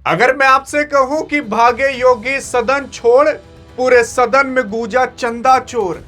अगर मैं आपसे कहूं कि भागे योगी सदन छोड़, पूरे सदन में गूंजा चंदा चोर।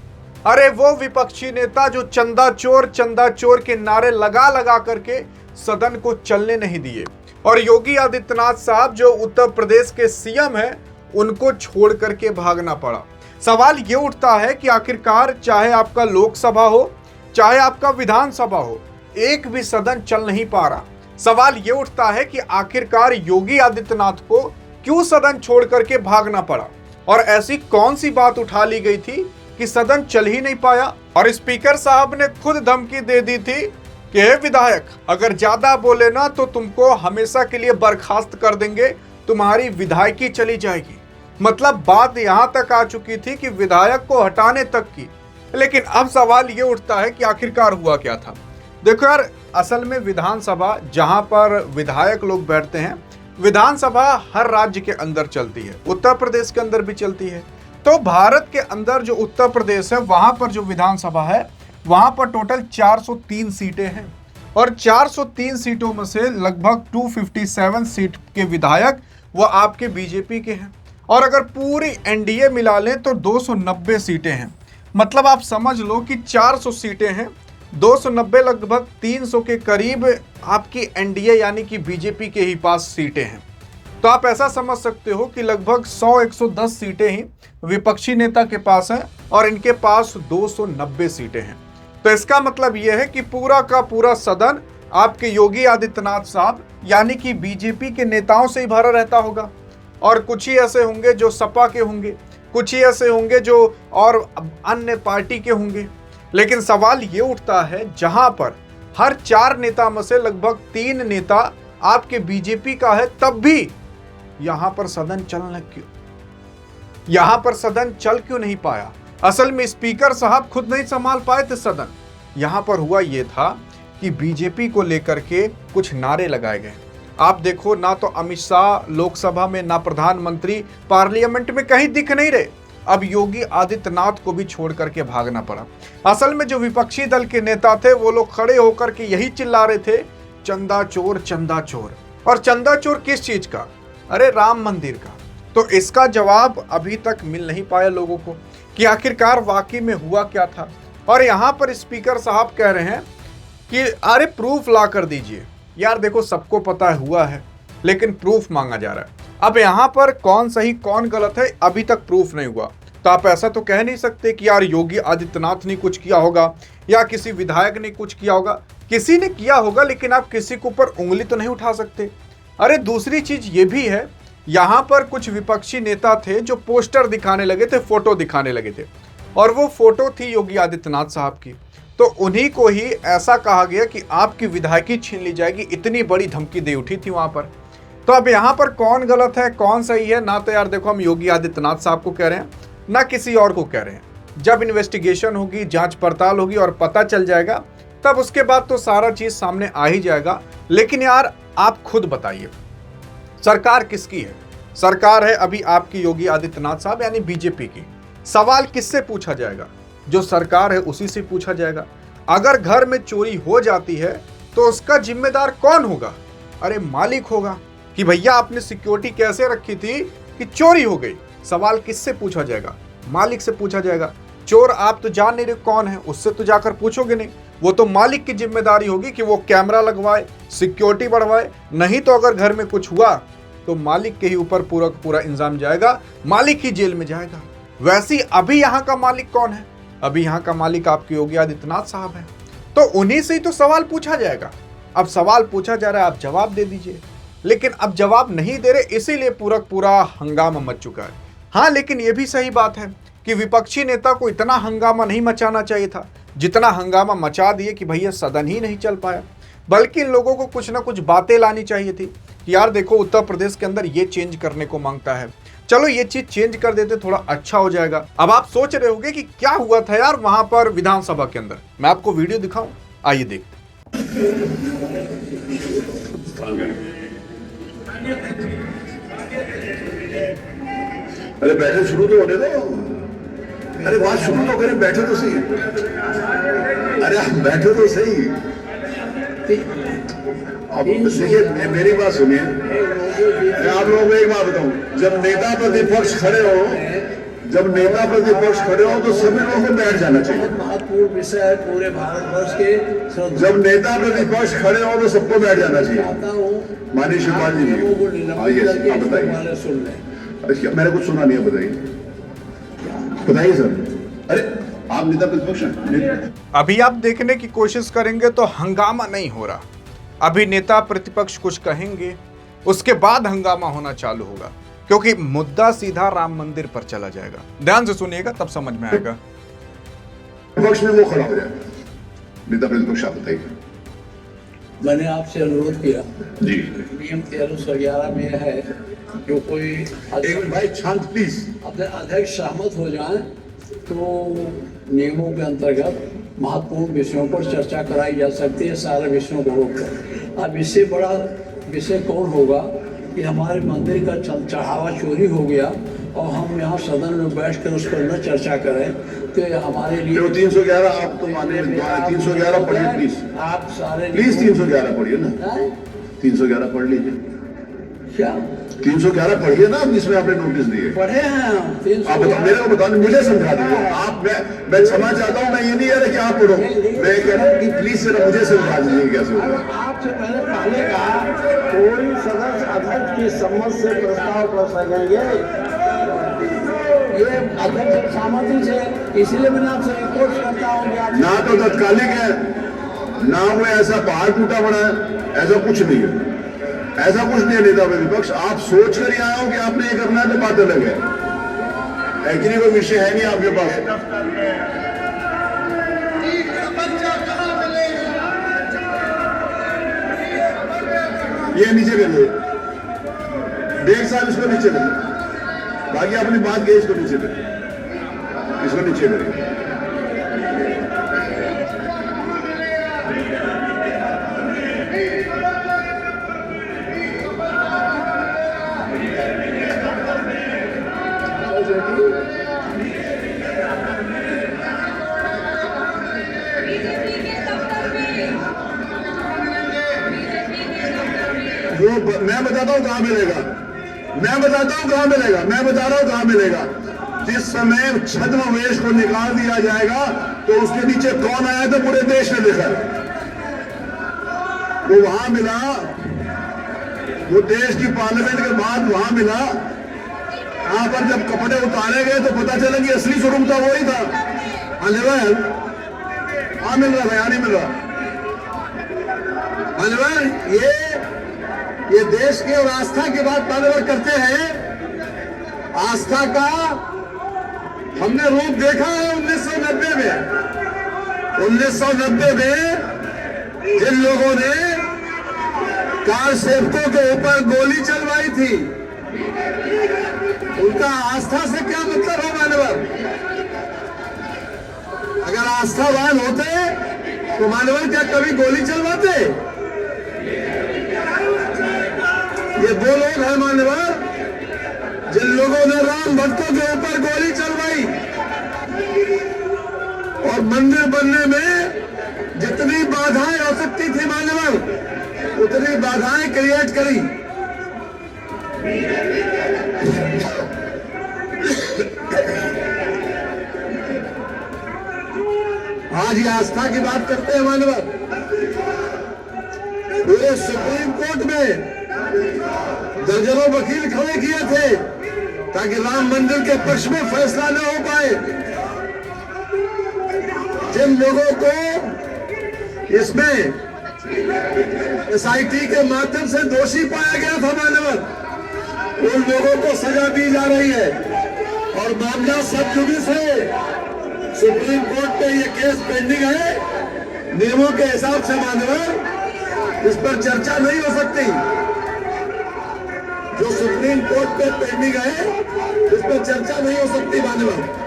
अरे वो विपक्षी नेता जो चंदा चोर के नारे लगा लगा करके सदन को चलने नहीं दिए, और योगी आदित्यनाथ साहब जो उत्तर प्रदेश के सीएम हैं उनको छोड़ करके भागना पड़ा। सवाल ये उठता है कि आखिरकार चाहे आपका लोकसभा हो चाहे आपका विधानसभा हो, एक भी सदन चल नहीं पा रहा। सवाल ये उठता है कि आखिरकार योगी आदित्यनाथ को क्यों सदन छोड़ करके भागना पड़ा, और ऐसी कौन सी बात उठा ली गई थी कि सदन चल ही नहीं पाया। और स्पीकर साहब ने खुद धमकी दे दी थी कि हे विधायक, अगर ज्यादा बोले ना तो तुमको हमेशा के लिए बर्खास्त कर देंगे, तुम्हारी विधायकी चली जाएगी। मतलब बात यहां तक आ चुकी थी कि विधायक को हटाने तक की। लेकिन अब सवाल ये उठता है कि आखिरकार हुआ क्या था। देखो यार, असल में विधानसभा जहां पर विधायक लोग बैठते हैं, विधानसभा हर राज्य के अंदर चलती है, उत्तर प्रदेश के अंदर भी चलती है। तो भारत के अंदर जो उत्तर प्रदेश है वहां पर जो विधानसभा है वहां पर टोटल 403 सीटें हैं, और 403 सीटों में से लगभग 257 सीट के विधायक वो आपके बीजेपी के हैं, और अगर पूरी एनडीए मिला लें तो 290 सीटें हैं। मतलब आप समझ लो कि 400 सीटें हैं, 290 लगभग 300 के करीब आपकी एनडीए यानी कि बीजेपी के ही पास सीटें हैं। तो आप ऐसा समझ सकते हो कि लगभग 100-110 सीटें ही विपक्षी नेता के पास हैं, और इनके पास 290 सीटें हैं। तो इसका मतलब यह है कि पूरा का पूरा सदन आपके योगी आदित्यनाथ साहब यानी कि बीजेपी के नेताओं से ही भरा रहता होगा, और कुछ ही ऐसे होंगे जो सपा के होंगे, कुछ ही ऐसे होंगे जो और अन्य पार्टी के होंगे। लेकिन सवाल ये उठता है, जहां पर हर 4 नेता में से लगभग 3 नेता आपके बीजेपी का है, तब भी यहां पर सदन चल क्यों नहीं पाया। असल में स्पीकर साहब खुद नहीं संभाल पाए थे सदन। यहां पर हुआ यह था कि बीजेपी को लेकर के कुछ नारे लगाए गए। आप देखो, ना तो अमित शाह लोकसभा में, ना प्रधानमंत्री पार्लियामेंट में कहीं दिख नहीं रहे। अब योगी आदित्यनाथ को भी छोड़ करके भागना पड़ा। असल में जो विपक्षी दल के नेता थे वो लोग खड़े होकर के यही चिल्ला रहे थे, चंदा चोर चंदा चोर। और चंदा चोर किस चीज का? अरे राम मंदिर का। तो इसका जवाब अभी तक मिल नहीं पाया लोगों को कि आखिरकार वाकई में हुआ क्या था। और यहाँ पर स्पीकर साहब कह रहे हैं कि अरे प्रूफ ला कर दीजिए। यार देखो, सबको पता हुआ है, लेकिन प्रूफ मांगा जा रहा है। अब यहाँ पर कौन सही कौन गलत है अभी तक प्रूफ नहीं हुआ। तो आप ऐसा तो कह नहीं सकते कि यार योगी आदित्यनाथ ने कुछ किया होगा या किसी विधायक ने कुछ किया होगा। किसी ने किया होगा, लेकिन आप किसी के ऊपर उंगली तो नहीं उठा सकते। अरे दूसरी चीज ये भी है, यहाँ पर कुछ विपक्षी नेता थे जो पोस्टर दिखाने लगे थे, फोटो दिखाने लगे थे, और वो फोटो थी योगी आदित्यनाथ साहब की। तो उन्हीं को ही ऐसा कहा गया कि आपकी विधायकी छीन ली जाएगी, इतनी बड़ी धमकी दे उठी थी वहां पर। तो अब यहाँ पर कौन गलत है कौन सही है ना, तो यार देखो, हम योगी आदित्यनाथ साहब को कह रहे हैं ना किसी और को कह रहे हैं। जब इन्वेस्टिगेशन होगी, जांच पड़ताल होगी और पता चल जाएगा, तब उसके बाद तो सारा चीज सामने आ ही जाएगा। लेकिन यार आप खुद बताइए, सरकार किसकी है? सरकार है अभी आपकी योगी आदित्यनाथ साहब यानी बीजेपी की। सवाल किससे पूछा जाएगा? जो सरकार है उसी से पूछा जाएगा। अगर घर में चोरी हो जाती है तो उसका जिम्मेदार कौन होगा? अरे मालिक होगा कि भैया आपने सिक्योरिटी कैसे रखी थी कि चोरी हो गई। सवाल किससे पूछा जाएगा? मालिक से पूछा जाएगा। चोर आप तो जान नहीं रहे कौन है, उससे तो जाकर पूछोगे नहीं। वो तो मालिक की जिम्मेदारी होगी कि वो कैमरा लगवाए, सिक्योरिटी बढ़वाए। नहीं तो अगर घर में कुछ हुआ तो मालिक के ही ऊपर पूरा पूरा इंजाम जाएगा, मालिक ही जेल में जाएगा। वैसे अभी यहाँ का मालिक कौन है? अभी यहाँ का मालिक आपके योगी आदित्यनाथ साहब है। तो उन्हीं से ही तो सवाल पूछा जाएगा। अब सवाल पूछा जा रहा है, आप जवाब दे दीजिए। लेकिन अब जवाब नहीं दे रहे, इसीलिए पूरा हंगामा मच चुका है। हाँ, लेकिन ये भी सही बात है कि विपक्षी नेता को इतना हंगामा नहीं मचाना चाहिए था जितना हंगामा मचा दिए कि भैया सदन ही नहीं चल पाया। बल्कि इन लोगों को कुछ ना कुछ बातें लानी चाहिए थी कि यार देखो, उत्तर प्रदेश के अंदर ये चेंज करने को मांगता है, चलो ये चीज चेंज कर देते, थोड़ा अच्छा हो जाएगा। अब आप सोच रहे होंगे कि क्या हुआ था यार वहां पर विधानसभा के अंदर। मैं आपको वीडियो दिखाऊं, आइए देखते। अरे बैठे शुरू तो होने दो। अरे बात शुरू तो करें, बैठे तो सही। अरे आप बैठे तो सही। अब देखिए, मेरी बात सुनिए। मैं आप लोगों को एक बात बताऊं, जब नेता प्रतिपक्ष खड़े हो तो सभी लोगों को बैठ जाना चाहिए। महत्वपूर्ण विषय है पूरे भारतवर्ष के। जब नेता प्रतिपक्ष खड़े हो तो सबको बैठ जाना चाहिए। चाहता हूँ माननीय शिवपाल जी, आइए आप बताइए। सुन लें। अच्छा, मैंने कुछ सुना नहीं है, बताइए सर। अरे आप नेता प्रतिपक्ष हैं। अभी आप देखने की कोशिश करेंगे तो हंगामा नहीं हो रहा। अभी नेता प्रतिपक्ष कुछ कहेंगे, उसके बाद हंगामा होना चालू होगा, क्योंकि मुद्दा सीधा राम मंदिर पर चला जाएगा। ध्यान से सुनिएगा, तब समझ में आएगा। पक्ष में वो खड़ा हो जाएगा। नेता प्रतिपक्ष आप बताइए। मैंने आपसे अनुरोध किया जी, नियम 1311 में है, जो कोई एक मिनट भाई, शांत प्लीज। अपने अध्यक्ष सहमत हो जाएं तो नियमों के अंतर्गत महत्वपूर्ण विषयों पर चर्चा कराई जा सकती है, सारे विषयों को रोककर। अब इससे बड़ा विषय कौन होगा कि हमारे मंदिर का चढ़ावा चोरी हो गया और हम यहाँ सदन में बैठकर उस पर न चर्चा करें, तो ये हमारे लिए 311 आप तो माने 311 पढ़िए प्लीज। आप सारे प्लीज 311 पढ़िए ना, 311 पढ़ लीजिए। क्या 311 पढ़िए ना, जिसमें आपने नोटिस दिए। पढ़े हैं आप मेरे को बताओ, मुझे समझा दीजिए आप। मैं क्षमा चाहता हूँ, मैं ये नहीं कह रहा कि आप पढ़ो, मैं कह रहा हूँ कि प्लीज जरा मुझे समझा दीजिए कैसे होगा। आपसे पहले कहा कोई सदस्य अध्यक्ष की सम्मत से प्रस्ताव कर सकेंगे, ये अध्यक्ष सहमति से, इसलिए मैंने आपसे रिक्वेस्ट करता हूँ कि आप ना तो तत्कालिक है, ना वो ऐसा पहाड़ टूटा पड़ा है, ऐसा कुछ नहीं है। ऐसा कुछ नहीं है नेता प्रतिपक्ष, आप सोच कर ही आए हो कि आपने ये करना है तो बात अलग है कि नहीं, कोई विषय है नहीं आपके पास। ये नीचे कर दे, देख साहब, इसको नीचे कर, बाकी अपनी बात गई, इसको नीचे कर, इसको नीचे करिए। वो मैं बताता हूँ कहाँ मिलेगा, मैं बताता हूँ कहाँ मिलेगा, मैं बता रहा हूँ कहाँ मिलेगा। जिस समय छद्मवेश को निकाल दिया जाएगा तो उसके नीचे कौन आया था पूरे देश ने देखा। वो वहां मिला, वो देश की पार्लियामेंट के बाद वहां मिला। वहां पर जब कपड़े उतारे गए तो पता चला कि असली स्वरूप था वही था। हाँ मिल रहा है, हाँ मिल रहा है, यहाँ नहीं मिल रहा। मान्यवर, ये देश की और आस्था की बात मान्यवर करते हैं। आस्था का हमने रूप देखा है 1990 में। 1990 में जिन लोगों ने कार सेवकों के ऊपर गोली चलवाई थी, उनका आस्था से क्या मतलब है मान्यवर? अगर आस्थावान होते तो मान्यवर क्या कभी गोली चलवाते? ये वो लोग हैं मान्यवर जिन लोगों ने राम भक्तों के ऊपर गोली चलवाई और मंदिर बनने में जितनी बाधाएं हो सकती थी मान्यवर, उतनी बाधाएं क्रिएट करी। आज ये आस्था की बात करते हैं मान्यवर। पूरे सुप्रीम कोर्ट में दर्जनों वकील खड़े किए थे ताकि राम मंदिर के पक्ष में फैसला न हो पाए। जिन लोगों को इसमें SIT के माध्यम से दोषी पाया गया था मान्यवर, उन लोगों को सजा दी जा रही है और मामला सब जुडिस है। सुप्रीम कोर्ट में ये केस पेंडिंग है। नियमों के हिसाब से मान्यवर इस पर चर्चा नहीं हो सकती। जो सुप्रीम कोर्ट पे पेंडिंग है इस पर चर्चा नहीं हो सकती मान्यवर।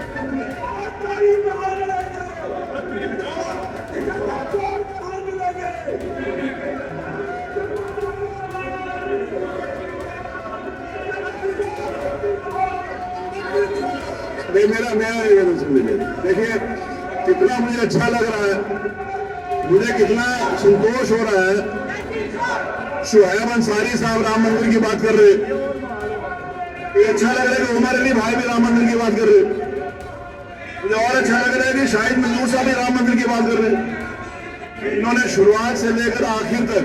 देखिए कितना मुझे अच्छा लग रहा है, मुझे कितना संतोष हो रहा है शुएब अंसारी साहब राम मंदिर की बात कर रहे हैं। ये अच्छा लग रहा है कि उमर अली भाई भी राम मंदिर की बात कर रहे हैं। मुझे और अच्छा लग रहा है कि शाहिद मंजूर साहब भी राम मंदिर की बात कर रहे हैं। इन्होंने शुरुआत से लेकर आखिर तक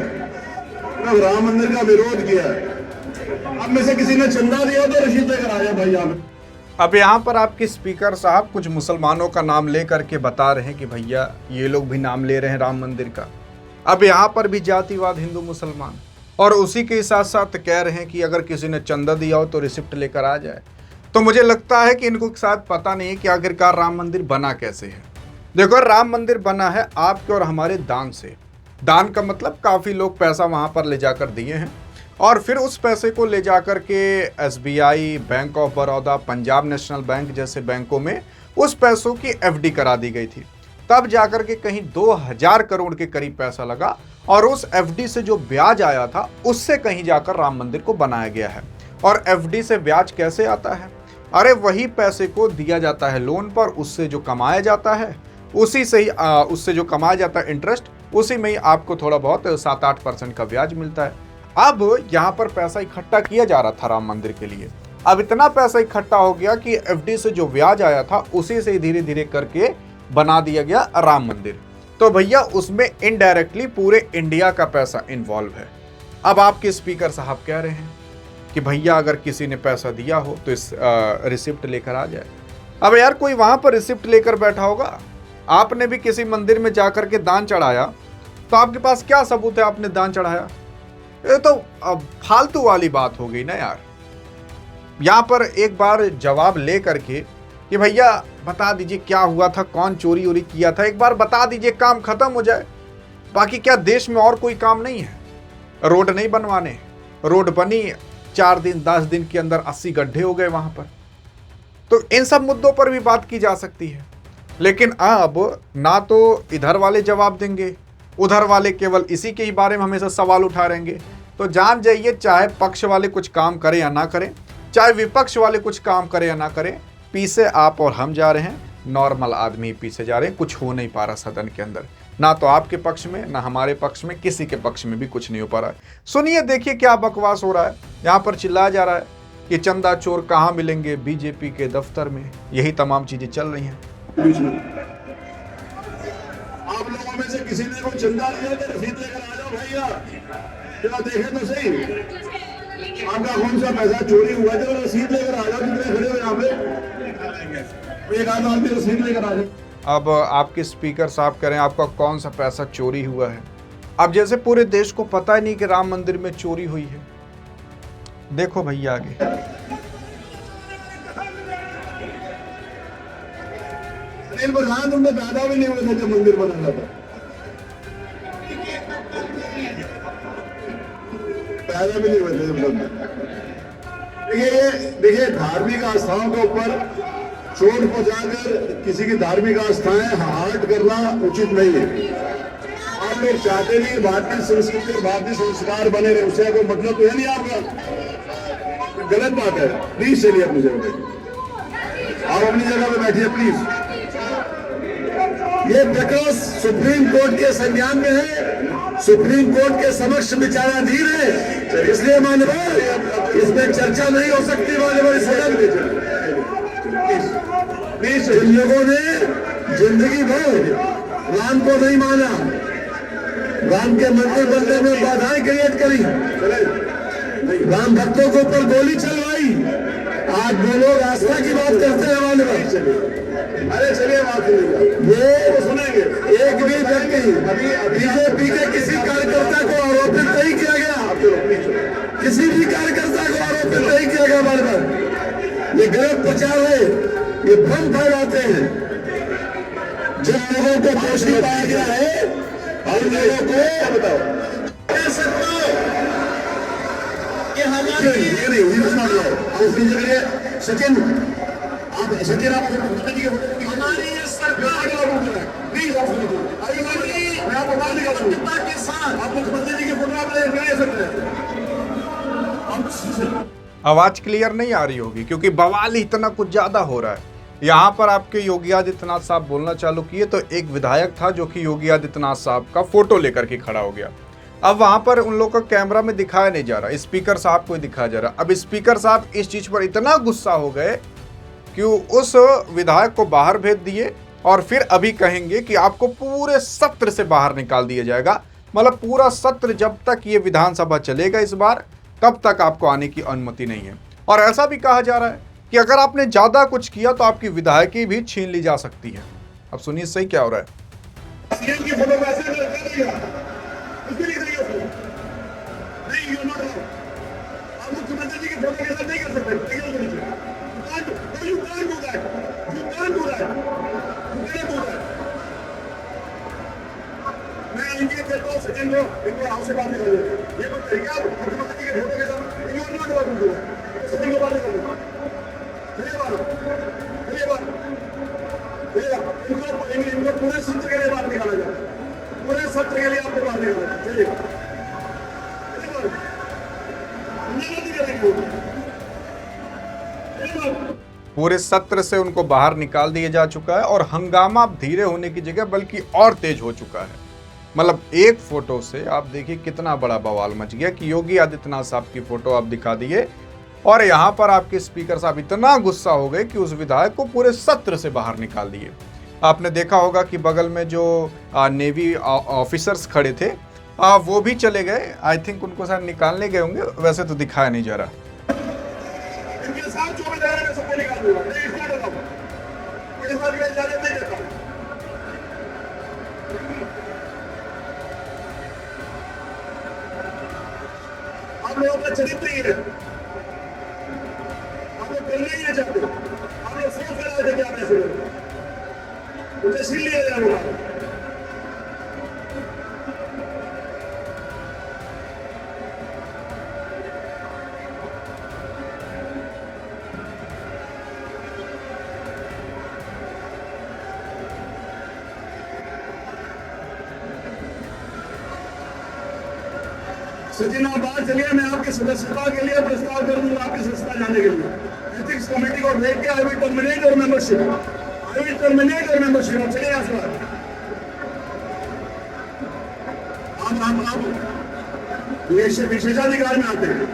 राम मंदिर का विरोध किया है। अब में से किसी ने चंदा दिया तो रशीद लेकर आ जाए भाई यहाँ पे। अब यहाँ पर आपके स्पीकर साहब कुछ मुसलमानों का नाम ले करके बता रहे हैं कि भैया ये लोग भी नाम ले रहे हैं राम मंदिर का। अब यहाँ पर भी जातिवाद हिंदू मुसलमान, और उसी के साथ साथ कह रहे हैं कि अगर किसी ने चंदा दिया हो तो रिसिप्ट लेकर आ जाए। तो मुझे लगता है कि इनको शायद पता नहीं है कि आखिरकार राम मंदिर बना कैसे है। देखो, राम मंदिर बना है आपके और हमारे दान से। दान का मतलब काफ़ी लोग पैसा वहाँ पर ले जाकर दिए हैं, और फिर उस पैसे को ले जाकर के SBI, bank of Baroda, Punjab national bank जैसे बैंकों में उस पैसों की FD करा दी गई थी। तब जाकर के कहीं 2000 करोड़ के करीब पैसा लगा, और उस FD से जो ब्याज आया था उससे कहीं जाकर राम मंदिर को बनाया गया है। और FD से ब्याज कैसे आता है? अरे वही पैसे को दिया जाता है लोन पर, उससे जो कमाया जाता है उसी से ही उससे जो कमाया जाता है इंटरेस्ट, उसी में ही आपको थोड़ा बहुत 7-8% का ब्याज मिलता है। अब यहाँ पर पैसा इकट्ठा किया जा रहा था राम मंदिर के लिए। अब इतना पैसा इकट्ठा हो गया कि FD से जो ब्याज आया था उसी से धीरे धीरे करके बना दिया गया राम मंदिर। तो भैया उसमें इनडायरेक्टली पूरे इंडिया का पैसा इन्वॉल्व है। अब आपके स्पीकर साहब कह रहे हैं कि भैया अगर किसी ने पैसा दिया हो तो इस रिसिप्ट लेकर आ जाए। अब यार कोई वहां पर रिसिप्ट लेकर बैठा होगा? आपने भी किसी मंदिर में जाकर के दान चढ़ाया, तो आपके पास क्या सबूत है आपने दान चढ़ाया? ये तो फालतू वाली बात हो गई ना यार। यहाँ पर एक बार जवाब ले करके कि भैया बता दीजिए क्या हुआ था, कौन चोरी वोरी किया था, एक बार बता दीजिए, काम खत्म हो जाए। बाकी क्या देश में और कोई काम नहीं है? रोड नहीं बनवाने? रोड बनी 4 दिन 10 दिन के अंदर 80 गड्ढे हो गए वहां पर। तो इन सब मुद्दों पर भी बात की जा सकती है। लेकिन अब ना तो इधर वाले जवाब देंगे, उधर वाले केवल इसी के ही बारे में हमेशा सवाल उठा रहेंगे। तो जान जाइए, चाहे पक्ष वाले कुछ काम करें या ना करें, चाहे विपक्ष वाले कुछ काम करें या ना करें, पीछे आप और हम जा रहे हैं, नॉर्मल आदमी पीछे जा रहे हैं। कुछ हो नहीं पा रहा सदन के अंदर, ना तो आपके पक्ष में ना हमारे पक्ष में, किसी के पक्ष में भी कुछ नहीं हो पा रहा है। सुनिए, देखिए क्या बकवास हो रहा है। यहाँ पर चिल्लाया जा रहा है कि चंदा चोर कहाँ मिलेंगे? बीजेपी के दफ्तर में। यही तमाम चीजें चल रही हैं। आप लोगों में से किसी ने कोई चंदा लिया तो रसीद लेकर आ जाओ भैया, जरा देखें तो सही आपका कौन सा पैसा चोरी हुआ है। जरा रसीद लेकर आ जाओ, जितने खड़े हो यहाँ पे एक आध आदमी रसीद लेकर आ जाओ। अब आपके स्पीकर साहब कह रहे हैं आपका कौन सा पैसा चोरी हुआ है। अब जैसे पूरे देश को पता ही नहीं कि राम मंदिर में चोरी हुई है। देखो भैया आगे। अनिल प्रधान तुमने पैदा भी नहीं हुए थे जब मंदिर बना था। पैदा भी नहीं हुए थे जब मंदिर। देखिए धार्मिक आस्थाओं के ऊपर चोट पहुंचाकर किसी की धार्मिक आस्थाएं हर्ट करना उचित नहीं है। आप लोग चाहते नहीं भारतीय संस्कृति और भारतीय संस्कार बने रहे, उससे कोई मतलब तो है नहीं आपका। गलत बात है। प्लीज चलिए अपनी जगह पे, आप अपनी जगह पे बैठिए प्लीज। ये प्रकाश सुप्रीम कोर्ट के संज्ञान में है, सुप्रीम कोर्ट के समक्ष विचाराधीन है, इसलिए मान्यवर इसमें चर्चा नहीं हो सकती। मान्यवर प्लीज, जिन लोगों ने जिंदगी भर राम को नहीं माना, राम के मंदिर बनने में बाधाएं क्रिएट करी, राम भक्तों के ऊपर गोली चलवाई, आज वो लोग आस्था की बात करते हैं। मान्यवर अरे चलिए बात ये सुनेंगे। एक भी व्यक्ति बीजेपी के किसी कार्यकर्ता को आरोपित नहीं किया गया, किसी भी कार्यकर्ता को आरोपित नहीं किया गया। बार बार ये गलत प्रचार है, ये भ्रम फैलाते हैं। जिन लोगों को दोषी पाया गया है उन लोगों को बताओ उसकी जगह सचिन आप हमारी सरकार के साथ आप मुख्यमंत्री जी की फोटो आप ले सकते हैं। आवाज क्लियर नहीं आ रही होगी क्योंकि बवाल इतना कुछ ज्यादा हो रहा है। यहाँ पर आपके योगी आदित्यनाथ साहब बोलना चालू किए तो एक विधायक था जो कि योगी आदित्यनाथ साहब का फोटो लेकर के खड़ा हो गया। अब वहां पर उन लोग का कैमरा में दिखाया नहीं जा रहा, स्पीकर साहब को ही दिखाया जा रहा। अब स्पीकर साहब इस चीज पर इतना गुस्सा हो गए कि उस विधायक को बाहर भेज दिए और फिर अभी कहेंगे कि आपको पूरे सत्र से बाहर निकाल दिया जाएगा। मतलब पूरा सत्र जब तक ये विधानसभा चलेगा इस बार, तब तक आपको आने की अनुमति नहीं है। और ऐसा भी कहा जा रहा है कि अगर आपने ज्यादा कुछ किया तो आपकी विधायकी भी छीन ली जा सकती है। अब सुनिए सही क्या हो रहा है। सीएम की फोटो को ऐसे कर दिया, उसके लिए नहीं कर सकते। नहीं, यू नॉट अलाउड। आप मुख्यमंत्री जी की फोटो के साथ नहीं कर सकते, लीगल कर लीजिए। You can't do that. You can't do that. You can't do that. मैं इनके कहता हूँ सेकंड लो, इनको आपसे बात नहीं कर रहे। ये कोई तरीका है मुख्यमंत्री जी के फोटो के साथ? You are not allowed to do that. Second लो बात नहीं कर रहे। चलिए बात। इनको पूरे सत्र के लिए बात निकाला जाए, पूरे सत्र के लिए आपको बात निकाला। चलिए पूरे सत्र से उनको बाहर निकाल दिया जा चुका है और हंगामा अब धीरे होने की जगह बल्कि और तेज हो चुका है। मतलब एक फोटो से आप देखिए कितना बड़ा बवाल मच गया कि योगी आदित्यनाथ साहब की फोटो आप दिखा दिए और यहाँ पर आपके स्पीकर साहब इतना गुस्सा हो गए कि उस विधायक को पूरे सत्र से बाहर निकाल दिए। आपने देखा होगा कि बगल में जो नेवी ऑफिसर्स खड़े थे वो भी चले गए। आई थिंक उनको शायद निकालने गए होंगे, वैसे तो दिखाया नहीं जा रहा। इनके साथ जो भी जाएगा मैं सबको निकाल दूंगा। नहीं, इसको देता हूँ। मेरे साथ मैं इजाजत नहीं देता हूँ। आप लोगों का चरित्र ही है, आप लोग करना ही नहीं चाहते। आप लोग सोच कर आए थे कि आप ऐसे करें, मुझे सील लिया जाएगा। सचिन आप बात चलिए, मैं आपकी सदस्यता के लिए प्रस्ताव कर दूंगा, आपकी सदस्यता जाने के लिए। एथिक्स कमेटी को भेज के I will terminate your membership. चलिए यहाँ से आप विशेषाधिकार में आते हैं।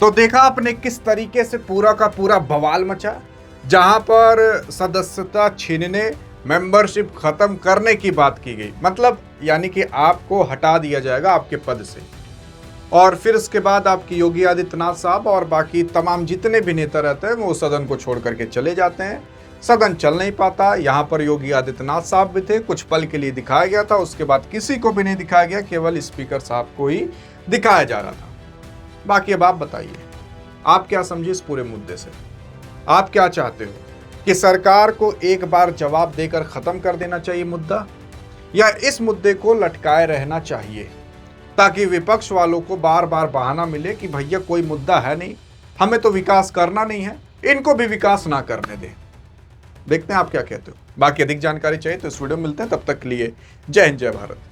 तो देखा आपने किस तरीके से पूरा का पूरा बवाल मचा, जहां पर सदस्यता छीनने, मेंबरशिप खत्म करने की बात की गई। मतलब यानी कि आपको हटा दिया जाएगा आपके पद से और फिर उसके बाद आपकी योगी आदित्यनाथ साहब और बाकी तमाम जितने भी नेता रहते हैं वो सदन को छोड़ करके चले जाते हैं। सदन चल नहीं पाता। यहाँ पर योगी आदित्यनाथ साहब भी थे, कुछ पल के लिए दिखाया गया था, उसके बाद किसी को भी नहीं दिखाया गया, केवल स्पीकर साहब को ही दिखाया जा रहा था। बाकी अब आप बताइए, आप क्या समझे इस पूरे मुद्दे से? आप क्या चाहते हो कि सरकार को एक बार जवाब देकर खत्म कर देना चाहिए मुद्दा, या इस मुद्दे को लटकाए रहना चाहिए ताकि विपक्ष वालों को बार बार बहाना मिले कि भैया कोई मुद्दा है नहीं, हमें तो विकास करना नहीं है, इनको भी विकास ना करने दें? देखते हैं आप क्या कहते हो। बाकी अधिक जानकारी चाहिए तो इस वीडियो में मिलते हैं, तब तक के लिए जय हिंद जय भारत।